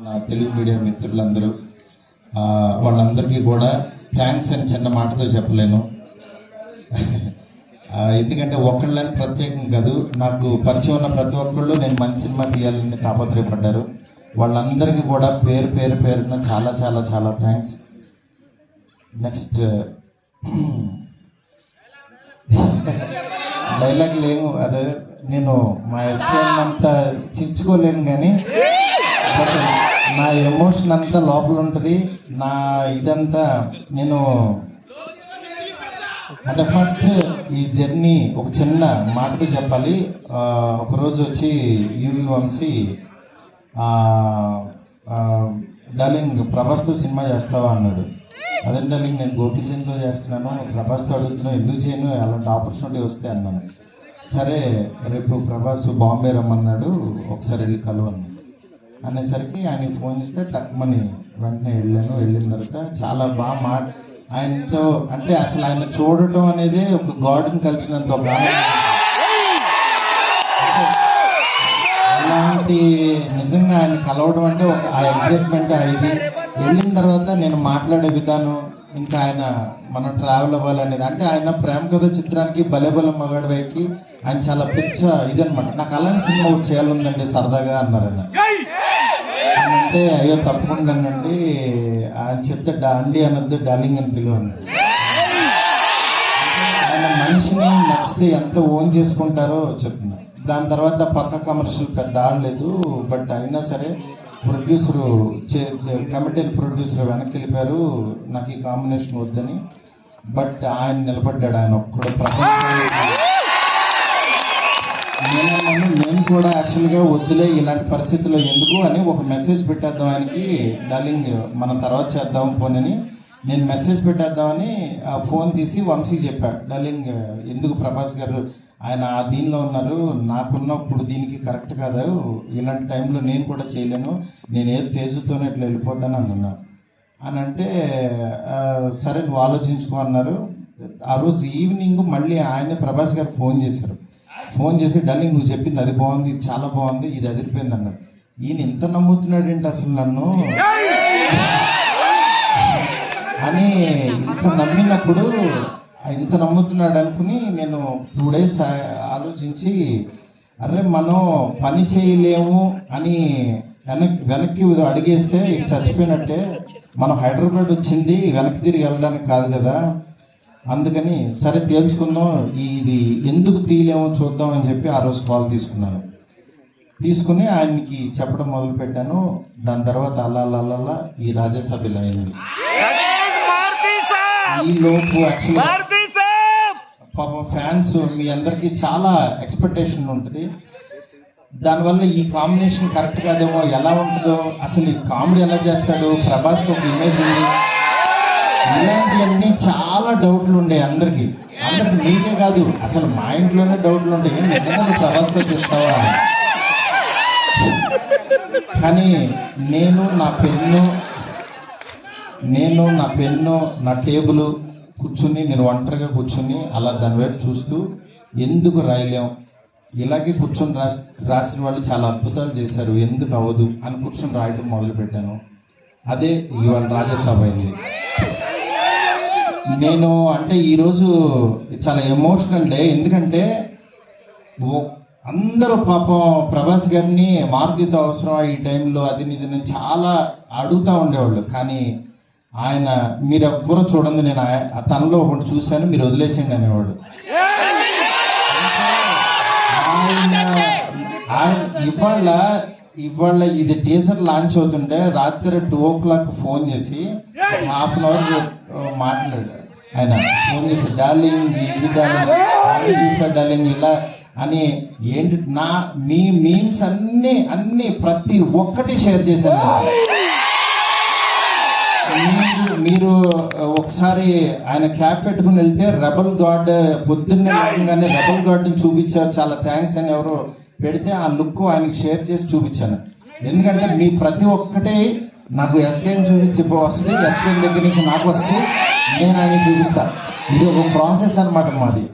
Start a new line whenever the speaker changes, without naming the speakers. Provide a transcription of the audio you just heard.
నా తెలుగు మీడియా మిత్రులందరూ వాళ్ళందరికీ కూడా థ్యాంక్స్ అని చిన్న మాటతో చెప్పలేను. ఎందుకంటే ఒక్కళ్ళని ప్రత్యేకం కాదు, నాకు పరిచయం ఉన్న ప్రతి ఒక్కళ్ళు నేను మంచి సినిమా తీయాలని తాపత్రయపడ్డారు. వాళ్ళందరికీ కూడా పేరున చాలా చాలా చాలా థ్యాంక్స్. నెక్స్ట్ డైలాగ్ లేవు, అదే నేను మా ఎస్కేఎన్ అంతా చించుకోలేను, కానీ నా ఎమోషన్ అంతా లోపల ఉంటుంది. నా ఇదంతా నేను అంటే ఫస్ట్ ఈ జర్నీ ఒక చిన్న మాటతో చెప్పాలి. ఒకరోజు వచ్చి యూవి వంశీ డార్లింగ్ ప్రభాస్తో సినిమా చేస్తావా అన్నాడు. అదే డార్లింగ్ నేను గోపీచంద్తో చేస్తున్నాను, ప్రభాస్తో అడుగుతున్నాను, ఎందుకు చేయను, అలాంటి ఆపర్చునిటీ వస్తే అన్నాను. సరే రేపు ప్రభాస్ బాంబే రమ్మన్నాడు, ఒకసారి వెళ్ళి కలవను అనేసరికి ఆయన ఫోన్ చేస్తే టక్మని వెంటనే వెళ్ళాను. వెళ్ళిన తర్వాత చాలా బాగా ఆయనతో అంటే అసలు ఆయన చూడటం అనేది ఒక గాడ్ని కలిసినంత ఒక అలాంటి నిజంగా ఆయన కలవడం అంటే ఒక ఆ ఎగ్జైట్మెంట్ ఇది. వెళ్ళిన తర్వాత నేను మాట్లాడే విధానం, ఇంకా ఆయన మనం ట్రావెల్ అవ్వాలనేది, అంటే ఆయన ప్రేమ కథ చిత్రానికి భలే మగాడి వైకి ఆయన చాలా పిచ్చ ఇదనమాట. నాకు అలాంటి సినిమా ఒకటి చేయాలందండి సరదాగా అన్నారు ఆయన. అంటే అయ్యో తప్పకుండానండి ఆయన చెప్తే అండి అనొద్దు డార్లింగ్ అని పిలువండి. ఆయన మనిషిని నచ్చితే ఎంత ఓన్ చేసుకుంటారో చెప్తున్నా. దాని తర్వాత పక్క కమర్షియల్ పెద్ద ఆడలేదు, బట్ అయినా సరే ప్రొడ్యూసరు కమిటెడ్ ప్రొడ్యూసర్ వెనక్కి వెళ్ళిపోయారు నాకు ఈ కాంబినేషన్ వద్దని. బట్ ఆయన నిలబడ్డాడు, ఆయన ఒక్కడు ప్రపంచంలో. నేను కూడా యాక్చువల్గా వద్దులే ఇలాంటి పరిస్థితుల్లో ఎందుకు అని ఒక మెసేజ్ పెట్టేద్దాం ఆయనకి, డార్లింగ్ మనం తర్వాత చేద్దాం పోనని నేను మెసేజ్ పెట్టేద్దామని ఫోన్ తీసి వంశీకి చెప్పాడు. డార్లింగ్ ఎందుకు ప్రభాస్ గారు ఆయన దీనిలో ఉన్నారు, నాకున్నప్పుడు దీనికి కరెక్ట్ కాదు, ఇలాంటి టైంలో నేను కూడా చేయలేను, నేను ఏదో తేజుతోనే ఇట్లా వెళ్ళిపోతాను అన్నా అని అంటే సరే నువ్వు ఆలోచించుకో అన్నారు. ఆ రోజు ఈవినింగ్ మళ్ళీ ఆయనే ప్రభాస్ గారు ఫోన్ చేశారు. ఫోన్ చేసి డార్లింగ్ నువ్వు చెప్పింది అది బాగుంది, ఇది చాలా బాగుంది, ఇది అదిరిపోయింది అన్నారు. ఈయన ఇంత నమ్ముతున్నాడు ఏంటి అసలు నన్ను అని ఇంత నమ్ముతున్నాడు అనుకుని నేను 2 days ఆలోచించి అరే మనం పని చేయలేము అని వెనక్కి అడిగేస్తే ఇక చచ్చిపోయినట్టే. మనం హైదరాబాద్ వచ్చింది వెనక్కి తిరిగి వెళ్ళడానికి కాదు కదా, అందుకని సరే తేల్చుకుందాం, ఇది ఎందుకు తీయలేమో చూద్దాం అని చెప్పి ఆ రోజు కాల్ తీసుకుని ఆయనకి చెప్పడం మొదలుపెట్టాను. దాని తర్వాత అలా ఈ రాజ్యసభలో అయింది. ఈ లోపు యాక్చువల్గా పాపం ఫ్యాన్స్ మీ అందరికీ చాలా ఎక్స్పెక్టేషన్ ఉంటుంది. దానివల్ల ఈ కాంబినేషన్ కరెక్ట్ కాదేమో, ఎలా ఉంటుందో, అసలు ఈ కామెడీ ఎలా చేస్తాడు, ప్రభాస్కి ఒక ఇమేజ్ ఉంది, ఇలాంటివన్నీ చాలా డౌట్లు ఉండే అందరికి మీకే కాదు అసలు మా ఇంట్లోనే డౌట్లు ఉంటాయి, నిజంగా నువ్వు ప్రభాస్తో చేస్తావా. కానీ నేను నా పెన్ను నా టేబుల్ కూర్చుని నేను ఒంటరిగా కూర్చుని అలా దాని వైపు చూస్తూ ఎందుకు రాయలేం, ఇలాగే కూర్చొని రాసిన వాళ్ళు చాలా అద్భుతాలు చేశారు, ఎందుకు అవ్వదు అని కూర్చొని రాయడం మొదలుపెట్టాను. అదే ఇవాళ రాజ్యసభ అయింది. నేను అంటే ఈరోజు చాలా ఎమోషనల్ డే, ఎందుకంటే అందరూ పాపం ప్రభాస్ గారిని మారుతితో అవసరం ఈ టైంలో అది నేను చాలా అడుగుతూ ఉండేవాళ్ళు. కానీ ఆయన మీరెవ్వరూ చూడండి, నేను తనలో ఒకటి చూశాను, మీరు వదిలేసేయండి అనేవాడు. ఆయన ఇవాళ ఇది టీజర్ లాంచ్ అవుతుంటే రాత్రి 2 o'clock ఫోన్ చేసి ½ an hour మాట్లాడాడు. ఆయన ఫోన్ చేసి డార్లింగ్ ఇది డార్లింగ్ చూసా డార్లింగ్ ఇలా అని ఏంటి మీ మీమ్స్ అన్నీ ప్రతి ఒక్కటి షేర్ చేశాను. మీరు ఒకసారి ఆయన క్యాప్ పెట్టుకుని వెళ్తే రెబల్ గాడ్ పొద్దున్నే లేకంగానే రెబల్ గాడ్ని చూపించారు, చాలా థ్యాంక్స్ అని ఎవరో పెడితే ఆ లుక్ ఆయనకి షేర్ చేసి చూపించాను. ఎందుకంటే మీ ప్రతి ఒక్కటే నాకు ఎస్కేఎన్ చూపించి వస్తుంది, ఎస్కేఎన్ దగ్గర నుంచి నాకు వస్తుంది, నేను ఆయన చూపిస్తాను. ఇది ఒక ప్రాసెస్ అన్నమాట మాది.